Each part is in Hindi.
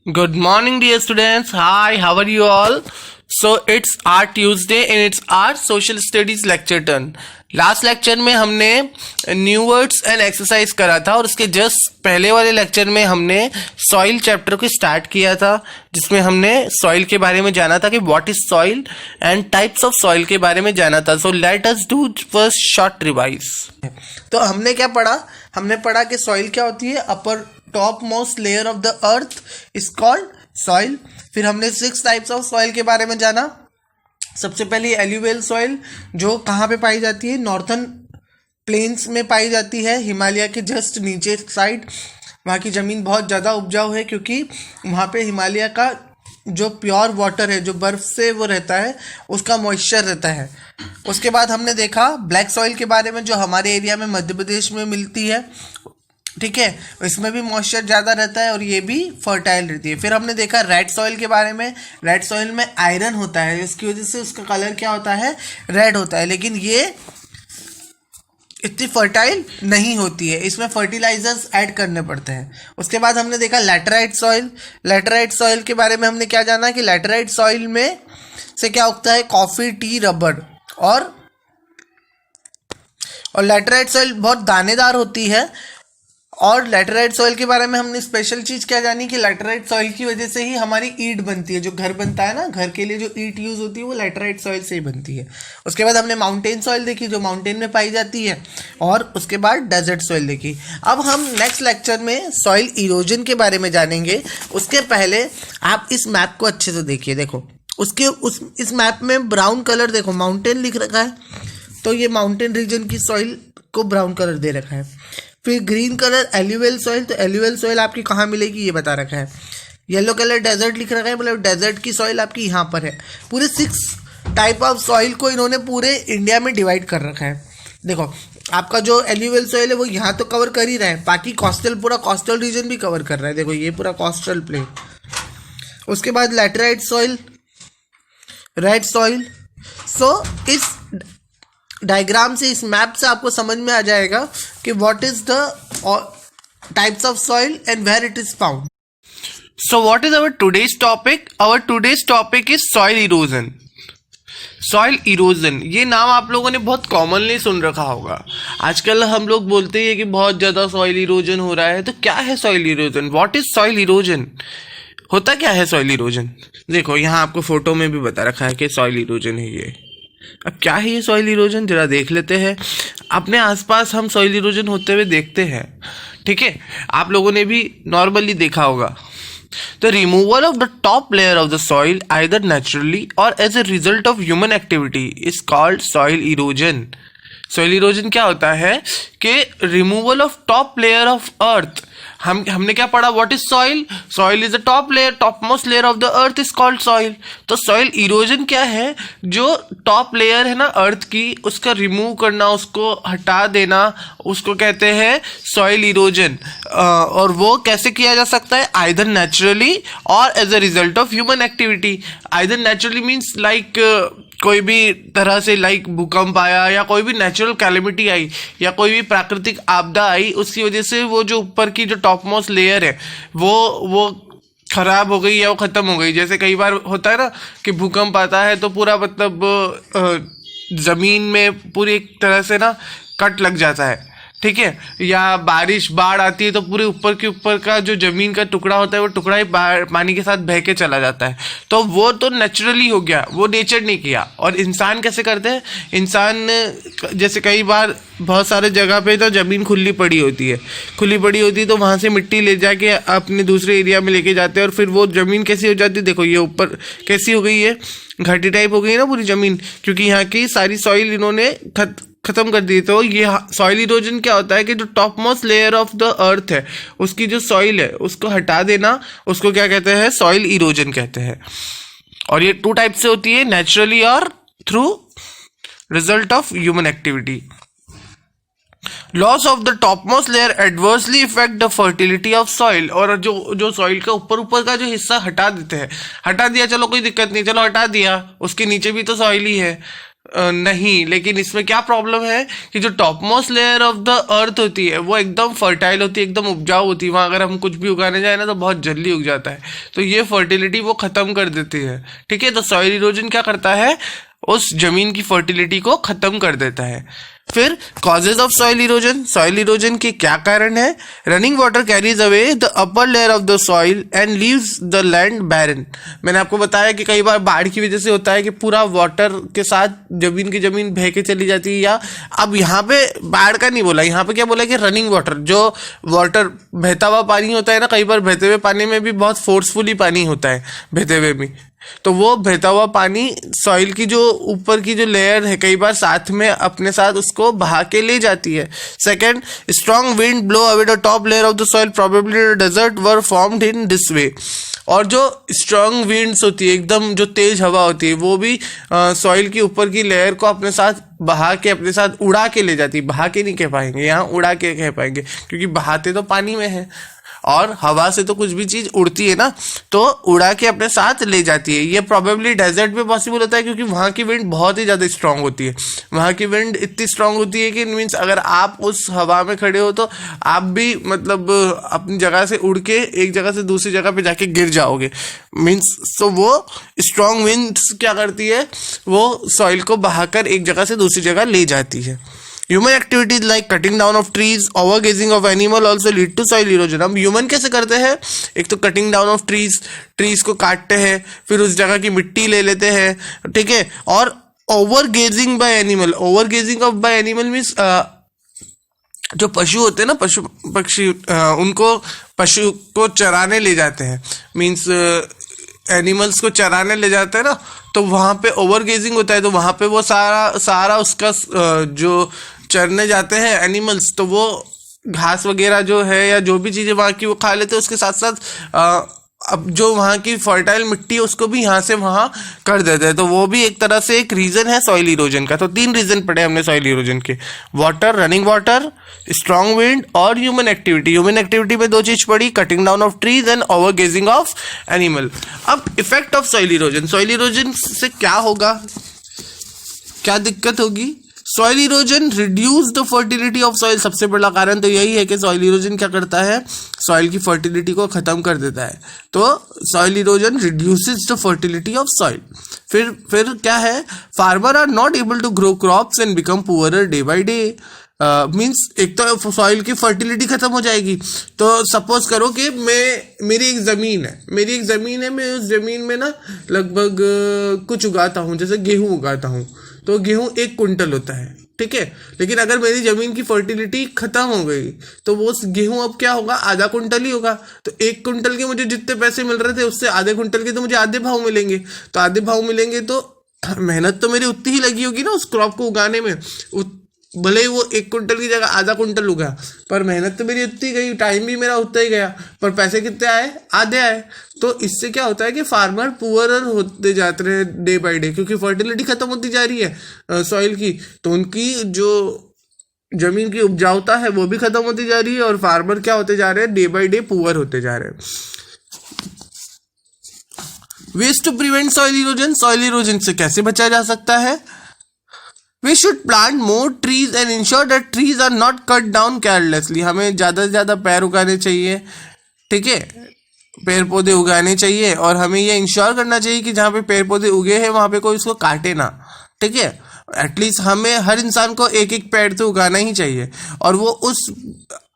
Good morning, dear students. Hi, how are you all? So it's our Tuesday and it's our social studies lecture turn. Last lecture में हमने न्यू वर्ड्स एंड एक्सरसाइज करा था और उसके जस्ट पहले वाले लेक्चर में हमने सॉइल चैप्टर को स्टार्ट किया था, जिसमें हमने सॉइल के बारे में जाना था कि what is soil and types of soil के बारे में जाना था. So let us do first short revise. तो हमने क्या पढ़ा? हमने पढ़ा कि सॉइल क्या होती है. Upper top most layer of the earth is called soil. फिर हमने 6 टाइप्स ऑफ सॉइल के बारे में जाना. सबसे पहले एल्यूवियल सॉइल जो कहाँ पे पाई जाती है? नॉर्थन प्लेन्स में पाई जाती है, हिमालय के जस्ट नीचे साइड. वहाँ की ज़मीन बहुत ज़्यादा उपजाऊ है क्योंकि वहाँ पे हिमालय का जो प्योर वाटर है, जो बर्फ़ से वो रहता है, उसका मॉइस्चर रहता है. उसके बाद हमने देखा ब्लैक सॉइल के बारे में जो हमारे एरिया में मध्य प्रदेश में मिलती है. ठीक है, इसमें भी मॉइस्चर ज़्यादा रहता है और ये भी फर्टाइल रहती है. फिर हमने देखा रेड सॉइल के बारे में. रेड सॉइल में आयरन होता है, इसकी वजह से उसका कलर क्या होता है? रेड होता है. लेकिन ये इतनी फर्टाइल नहीं होती है, इसमें फर्टिलाइजर्स ऐड करने पड़ते हैं. उसके बाद हमने देखा लैटेराइट सॉइल. लैटेराइट सॉइल के बारे में हमने क्या जाना कि लैटेराइट सॉइल में से क्या उगता है? Coffee, T, rubber. और लैटेराइट सॉइल बहुत दानेदार होती है. और लैटेराइट सॉइल के बारे में हमने स्पेशल चीज़ क्या जानी कि लैटेराइट सॉइल की वजह से ही हमारी ईंट बनती है. जो घर बनता है ना, घर के लिए जो ईंट यूज़ होती है वो लैटेराइट सॉइल से ही बनती है. उसके बाद हमने माउंटेन सॉइल देखी जो माउंटेन में पाई जाती है. और उसके बाद डेजर्ट सॉइल देखी. अब हम नेक्स्ट लेक्चर में सॉइल इरोजन के बारे में जानेंगे. उसके पहले आप इस मैप को अच्छे से देखिए. देखो इस मैप में ब्राउन कलर देखो, माउंटेन लिख रखा है, तो ये माउंटेन रीजन की सॉइल को ब्राउन कलर दे रखा है. फिर ग्रीन कलर एल्यूवियल सॉइल, तो एल्यूवियल सॉइल आपकी कहाँ मिलेगी ये बता रखा है. येलो कलर डेजर्ट लिख रखा है, मतलब डेजर्ट की सॉइल आपकी यहाँ पर है. पूरे 6 टाइप ऑफ सॉइल को इन्होंने पूरे इंडिया में डिवाइड कर रखा है. देखो आपका जो एल्यूवियल सॉइल है वो यहाँ तो कवर कर ही रहा है, बाकी कोस्टल पूरा कोस्टल रीजन भी कवर कर रहा है. देखो ये पूरा कोस्टल प्लेन. उसके बाद लैटेराइट सॉइल, रेड सॉइल. सो इस डायग्राम से, इस मैप से आपको समझ में आ जाएगा कि what is the types of soil and where it is found. So what is our today's topic? Our today's topic is soil erosion. Soil erosion ये नाम आप लोगों ने बहुत कॉमनली सुन रखा होगा. आजकल हम लोग बोलते हैं कि बहुत ज़्यादा सॉइल इरोजन हो रहा है. तो क्या है soil erosion? What is soil erosion? होता क्या है सॉइल इरोजन? देखो यहाँ आपको फोटो में भी बता रखा है कि सॉइल इरोजन है ये. अब क्या है ये सॉइल इरोजन, जरा देख लेते हैं. अपने आसपास हम सॉइल इरोजन होते हुए देखते हैं. ठीक है, आप लोगों ने भी नॉर्मली देखा होगा. The removal of the top layer of the soil either naturally और as a result of human activity is called soil erosion. Soil erosion क्या होता है कि removal of top layer of earth. हमने क्या पढ़ा? What is soil? Soil is the top layer, top most layer of the earth is called soil. तो सॉइल इरोजन क्या है? जो टॉप लेयर है ना अर्थ की, उसका रिमूव करना, उसको हटा देना, उसको कहते हैं सॉइल इरोजन. और वो कैसे किया जा सकता है? आइदर नेचुरली और as a result of human activity. Either naturally means like कोई भी तरह से लाइक भूकंप आया या कोई भी नेचुरल कैलेमिटी आई या कोई भी प्राकृतिक आपदा आई, उसकी वजह से वो जो ऊपर की जो टॉप मोस्ट लेयर है वो खराब हो गई या वो ख़त्म हो गई. जैसे कई बार होता है ना कि भूकंप आता है तो पूरा मतलब ज़मीन में पूरी एक तरह से ना कट लग जाता है. ठीक है, या बारिश बाढ़ आती है तो पूरे ऊपर के ऊपर का जो ज़मीन का टुकड़ा होता है वो टुकड़ा ही पानी के साथ बह के चला जाता है. तो वो तो नेचुरली हो गया, वो नेचर ने किया. और इंसान कैसे करते हैं? इंसान जैसे कई बार बहुत सारे जगह पे तो ज़मीन खुली पड़ी होती है तो वहाँ से मिट्टी ले जाके अपने दूसरे एरिया में लेके जाते हैं और फिर वो ज़मीन कैसी हो जाती है? देखो ये ऊपर कैसी हो गई है, घाटी टाइप हो गई ना पूरी ज़मीन, क्योंकि यहाँ की सारी सॉइल इन्होंने खत्म कर दी. तो ये सॉइल इरोजन क्या होता है कि जो top most layer of the अर्थ है उसकी जो सॉइल है उसको हटा देना, उसको क्या कहते हैं? सॉइल इरोजन कहते हैं. और ये 2 टाइप से होती है, नेचुरली और through result of human activity. Loss of the top most layer adversely effect the fertility of soil. और जो सॉइल का ऊपर का जो हिस्सा हटा देते हैं, हटा दिया, चलो कोई दिक्कत नहीं, चलो हटा दिया, उसके नीचे भी तो सॉइल ही है. नहीं, लेकिन इसमें क्या प्रॉब्लम है कि जो top most layer of the अर्थ होती है वो एकदम फर्टाइल होती है, एकदम उपजाऊ होती है, वहाँ अगर हम कुछ भी उगाने जाए ना तो बहुत जल्दी उग जाता है, तो ये फर्टिलिटी वो ख़त्म कर देती है। ठीक है, तो सॉइल इरोजन क्या करता है, उस जमीन की फर्टिलिटी को ख़त्म कर देता है। फिर कॉजेज ऑफ सॉइल इरोजन के क्या कारण है? Running water carries away the upper layer of the soil and leaves the land barren. मैंने आपको बताया कि कई बार बाढ़ की वजह से होता है कि पूरा वाटर के साथ जमीन बह के चली जाती है, या अब यहाँ पे बाढ़ का नहीं बोला, यहाँ पे क्या बोला कि रनिंग वाटर, जो वाटर बहता हुआ पानी होता है ना, कई बार बहते हुए पानी में भी बहुत फोर्सफुली पानी होता है, बहते हुए भी, तो वो बहता हुआ पानी सॉइल की जो ऊपर की जो लेयर है कई बार साथ में अपने साथ उसको बहा के ले जाती है। Second, strong wind blow away the top layer of the soil, probably the desert were formed in this way. और जो स्ट्रॉन्ग विंड्स होती है, एकदम जो तेज हवा होती है, वो भी सॉइल की ऊपर की लेयर को अपने साथ बहा के, अपने साथ उड़ा के ले जाती है। बहा के नहीं कह पाएंगे यहाँ, उड़ा के कह पाएंगे, क्योंकि बहाते तो पानी में है और हवा से तो कुछ भी चीज़ उड़ती है ना, तो उड़ा के अपने साथ ले जाती है। ये प्रॉबेबली डेजर्ट में पॉसिबल होता है, क्योंकि वहाँ की विंड बहुत ही ज़्यादा स्ट्रांग होती है। वहाँ की विंड इतनी स्ट्रांग होती है कि मीन्स अगर आप उस हवा में खड़े हो तो आप भी मतलब अपनी जगह से उड़ के एक जगह से दूसरी जगह पे जाके गिर जाओगे। मीन्स तो वो स्ट्रांग विंड्स क्या करती है, वो सॉइल को बहाकर एक जगह से दूसरी जगह ले जाती है। Human activities like cutting down of trees, overgrazing of animal also lead to soil erosion. हम ह्यूमन कैसे करते हैं? एक तो कटिंग डाउन ऑफ ट्रीज को काटते हैं, फिर उस जगह की मिट्टी ले लेते हैं, ठीक है, और ओवरगेजिंग बाय एनिमल मीन्स जो पशु होते हैं ना, पक्षी उनको पशु को चराने ले जाते हैं, मीन्स एनिमल्स को चराने ले जाते हैं ना, तो वहाँ पे ओवरगेजिंग होता है, तो वहाँ पे वो सारा उसका जो चरने जाते हैं एनिमल्स, तो वो घास वगैरह जो है या जो भी चीज़ें वहाँ की वो खा लेते हैं, उसके साथ साथ अब जो वहाँ की फर्टाइल मिट्टी है उसको भी यहाँ से वहाँ कर देते हैं, तो वो भी एक तरह से एक रीज़न है सॉइल इरोजन का। तो 3 रीज़न पढ़े हमने सॉइल इरोजन के, water, running water, strong wind और ह्यूमन एक्टिविटी में 2 चीज़ पढ़ी, cutting down of trees and overgrazing of animal. अब इफेक्ट ऑफ सॉइल इरोजन से क्या होगा, क्या दिक्कत होगी? Soil erosion reduce the fertility of soil. सबसे बड़ा कारण तो यही है कि सॉइल इरोजन क्या करता है, सॉइल की फर्टिलिटी को खत्म कर देता है। तो soil erosion reduces the fertility of soil. फिर क्या है, farmer are not able to grow crops and become poorer day by day. Means एक तो सॉइल की फर्टिलिटी खत्म हो जाएगी। तो सपोज करो कि मेरी एक ज़मीन है, मैं उस ज़मीन में ना लगभग कुछ उगाता हूँ, जैसे गेहूँ उगाता हूँ, तो गेहूँ 1 कुंटल होता है, ठीक है, लेकिन अगर मेरी ज़मीन की फर्टिलिटी खत्म हो गई तो वो गेहूँ अब क्या होगा, आधा कुंटल ही होगा। तो 1 कुंटल के मुझे जितने पैसे मिल रहे थे उससे आधे कुंटल के तो मुझे आधे भाव मिलेंगे, तो आधे भाव मिलेंगे तो मेहनत तो मेरी उतनी ही लगी होगी ना उस क्रॉप को उगाने में। भले ही वो 1 कुंटल की जगह आधा कुंटल उगा, पर मेहनत तो मेरी उतनी गई, टाइम भी मेरा उतना ही गया, पर पैसे कितने आए, आधे आए। तो इससे क्या होता है कि फार्मर पुअरर होते जाते हैं डे बाय डे, क्योंकि फर्टिलिटी खत्म होती जा रही है सॉइल की, तो उनकी जो जमीन की उपजाऊता है वो भी खत्म होती जा रही है, और फार्मर क्या होते जा रहे हैं, डे बाय डे पुअर होते जा रहे हैं। Ways to prevent soil erosion से कैसे बचा जा सकता है? We should plant more trees and ensure that trees are not cut down carelessly. हमें ज़्यादा से ज़्यादा पेड़ उगाने चाहिए, ठीक है, पेड़ पौधे उगाने चाहिए, और हमें ये इंश्योर करना चाहिए कि जहाँ पे पेड़ पौधे उगे हैं वहाँ पे कोई उसको काटे ना, ठीक है। एटलीस्ट हमें हर इंसान को 1-1 पेड़ तो उगाना ही चाहिए। और वो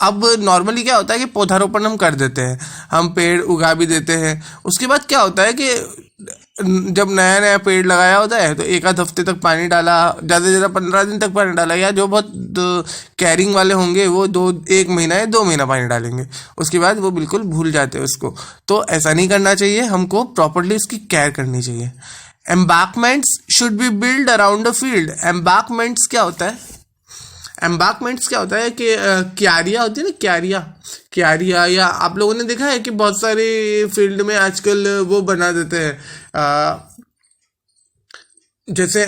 अब नॉर्मली क्या होता है कि पौधारोपण हम कर देते हैं, हम पेड़ उगा भी देते हैं, उसके बाद क्या होता है कि जब नया पेड़ लगाया होता है तो 1-आध हफ्ते तक पानी डाला, ज़्यादा से ज़्यादा 15 दिन तक पानी डाला, या जो बहुत कैरिंग वाले होंगे वो 1 महीना या 2 महीना पानी डालेंगे, उसके बाद वो बिल्कुल भूल जाते हैं उसको। तो ऐसा नहीं करना चाहिए, हमको प्रॉपर्ली उसकी केयर करनी चाहिए। Embankments should be build around a field. Embankments क्या होता है कि क्यारियाँ होती है ना, क्यारियाँ, या आप लोगों ने देखा है कि बहुत सारे फील्ड में आजकल वो बना देते हैं, जैसे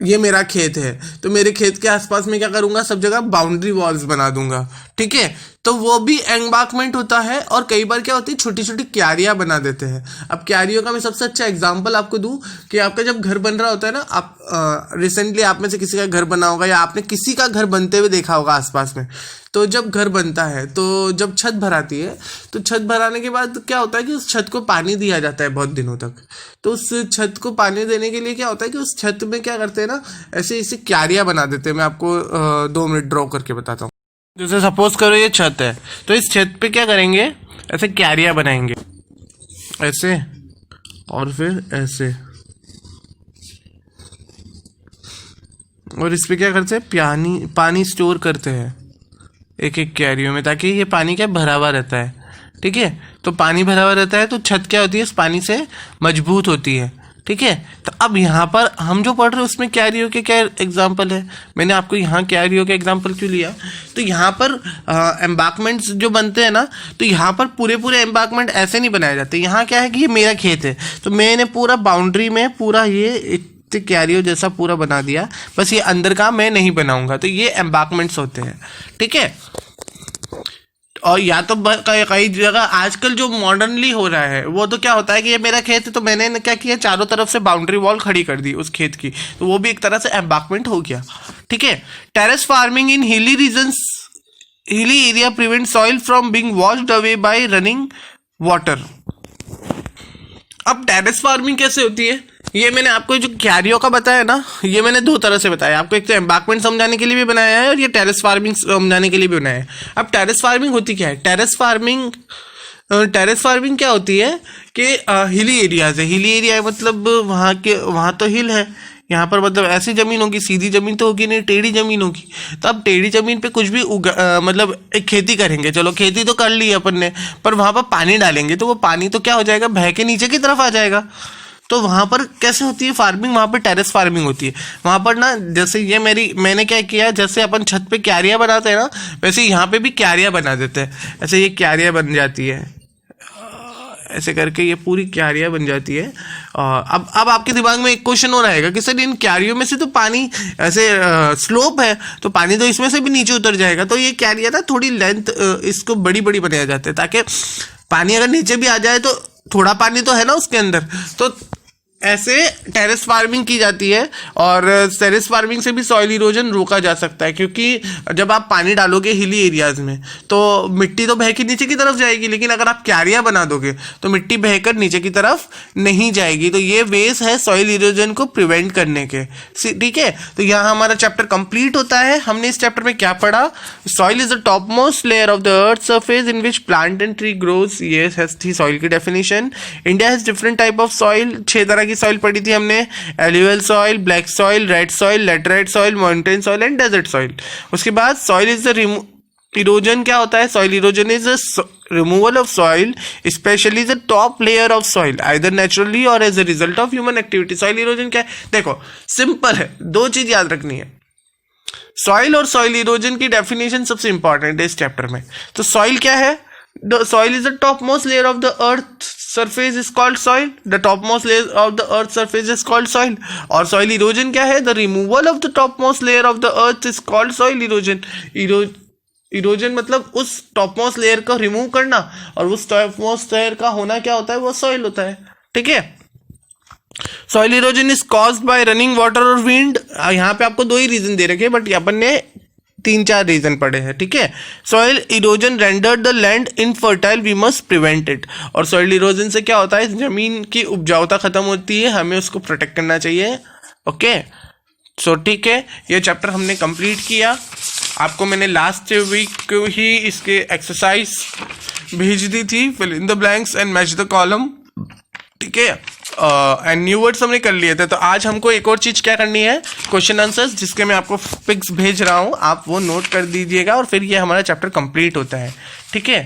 ये मेरा खेत है, तो मेरे खेत के आसपास में क्या करूंगा, सब जगह बाउंड्री वॉल्स बना दूंगा, ठीक है। तो वो भी एम्बार्कमेंट होता है। और कई बार क्या होती है, छोटी छोटी क्यारियां बना देते हैं। अब क्यारियों का मैं सबसे अच्छा एग्जांपल आपको दूं कि आपका जब घर बन रहा होता है ना, आप रिसेंटली आप में से किसी का घर बना होगा या आपने किसी का घर बनते हुए देखा होगा आसपास में। तो जब घर बनता है, तो जब छत भराती है, तो छत भराने के बाद क्या होता है कि उस छत को पानी दिया जाता है बहुत दिनों तक। तो उस छत को पानी देने के लिए क्या होता है कि उस छत में क्या करते हैं ना, ऐसे ऐसे क्यारियां बना देते हैं। मैं आपको 2 मिनट ड्रॉ करके बताता हूँ। जैसे सपोज करो ये छत है, तो इस छत पे क्या करेंगे, ऐसे क्यारियां बनाएंगे, ऐसे और फिर ऐसे, और इस पे क्या करते हैं, पानी स्टोर करते हैं एक एक क्यारियों में, ताकि ये पानी क्या भरा हुआ रहता है, ठीक है। तो पानी भरा हुआ रहता है तो छत क्या होती है, इस पानी से मजबूत होती है, ठीक है। तो अब यहाँ पर हम जो पढ़ रहे हैं उसमें क्यारियों के क्या एग्जाम्पल है, मैंने आपको यहाँ क्यारियों के एग्जाम्पल क्यों लिया, तो यहाँ पर एम्बार्कमेंट्स जो बनते हैं ना, तो यहाँ पर पूरे पूरे एम्बार्कमेंट ऐसे नहीं बनाए जाते। यहाँ क्या है कि ये मेरा खेत है, तो मैंने पूरा बाउंड्री में पूरा ये क्यारियों जैसा पूरा बना दिया, बस ये अंदर का मैं नहीं बनाऊंगा। तो ये एम्बार्कमेंट्स होते हैं, ठीक है। और या तो कई जगह आजकल जो मॉडर्नली हो रहा है वो तो क्या होता है कि ये मेरा खेत है, तो मैंने क्या किया, चारों तरफ से बाउंड्री वॉल खड़ी कर दी उस खेत की, तो वो भी एक तरह से एम्बार्कमेंट हो गया, ठीक है। Terrace farming in hilly regions, hilly area prevent soil from being washed away by running water. अब टेरेस फार्मिंग कैसे होती है, ये मैंने आपको जो क्यारियों का बताया ना, ये मैंने 2 तरह से बताया आपको। एक तो एम्बार्कमेंट समझाने के लिए भी बनाया है और ये टेरेस फार्मिंग समझाने के लिए भी बनाया है। अब टेरेस फार्मिंग होती क्या है, टेरेस फार्मिंग क्या होती है कि हिली एरियाज है। हिली एरिया मतलब वहाँ तो हिल है, यहाँ पर मतलब ऐसी ज़मीन होगी, सीधी ज़मीन तो होगी नहीं, टेढ़ी ज़मीन होगी। तो अब टेढ़ी ज़मीन पे कुछ भी मतलब एक खेती करेंगे, चलो खेती तो कर ली अपन ने, पर वहाँ पर पानी डालेंगे तो वो पानी तो क्या हो जाएगा, बह के नीचे की तरफ आ जाएगा। तो वहाँ पर कैसे होती है फार्मिंग, वहाँ पर टेरेस फार्मिंग होती है। वहाँ पर ना जैसे ये मैंने क्या किया, जैसे अपन छत पे क्यारियाँ बनाते हैं ना, वैसे यहाँ पे भी क्यारियाँ बना देते हैं। ऐसे ये क्यारियाँ बन जाती है, ऐसे करके ये पूरी क्यारियाँ बन जाती है। अब आपके दिमाग में एक क्वेश्चन हो रहेगा कि सर इन क्यारियों में से तो पानी ऐसे स्लोप है, तो पानी तो इसमें से भी नीचे उतर जाएगा। तो ये क्यारियाँ ना थोड़ी लेंथ इसको बड़ी बड़ी बनाया जाता है, ताकि पानी अगर नीचे भी आ जाए तो थोड़ा पानी तो है ना उसके अंदर। तो ऐसे टेरेस फार्मिंग की जाती है, और टेरेस फार्मिंग से भी सॉइल इरोजन रोका जा सकता है, क्योंकि जब आप पानी डालोगे हिली एरियाज में तो मिट्टी तो बह के नीचे की तरफ जाएगी, लेकिन अगर आप क्यारियाँ बना दोगे तो मिट्टी बहकर नीचे की तरफ नहीं जाएगी। तो ये वेज है सॉइल इरोजन को प्रिवेंट करने के, ठीक है। तो यहाँ हमारा चैप्टर कंप्लीट होता है। हमने इस चैप्टर में क्या पढ़ा, soil is the top most layer of the earth surface in which plant and tree grows. ये थी सॉइल की definition. India has different type of soil, 6 तरह की सॉइल पढ़ी थी हमने, alluvial soil, black soil, red soil, laterite soil, mountain soil and desert soil. उसके बाद सॉइल इज द इरोजन क्या होता है, soil erosion is the removal of soil specially the top layer of soil either naturally और as a result of human activity. Soil erosion क्या है, देखो सिंपल है, 2 चीज याद रखनी है, सॉइल और सॉइल इरोजन की डेफिनेशन सबसे इंपॉर्टेंट है इस चैप्टर में। तो सॉइल क्या है, the soil is the topmost layer of the earth surface is called soil, the topmost layer of the earth surface is called soil। और soil erosion क्या है, the removal of the topmost layer of the earth is called soil erosion। Erosion मतलब उस टॉपमोस्ट लेयर को रिमूव करना, और उस टॉपमोस्ट लेयर का होना क्या होता है, वो सॉइल होता है, ठीक है। Soil erosion is caused by running water और विंड। यहाँ पे आपको 2 ही रीजन दे रखे, बट अपन ने 3-4 रीजन पड़े हैं, ठीक है। Soil erosion rendered the land infertile, we must prevent it. और सॉइल इरोजन से क्या होता है, जमीन की उपजाऊता खत्म होती है, हमें उसको प्रोटेक्ट करना चाहिए, ओके। सो ठीक है, ये चैप्टर हमने कंप्लीट किया। आपको मैंने लास्ट वीक ही इसके एक्सरसाइज भेज दी थी, fill in the blanks and match the column, ठीक है। एंड न्यू वर्ड्स हमने कर लिए थे। तो आज हमको एक और चीज़ क्या करनी है, क्वेश्चन आंसर्स, जिसके मैं आपको पिक्स भेज रहा हूँ, आप वो नोट कर दीजिएगा, और फिर ये हमारा चैप्टर कंप्लीट होता है, ठीक है।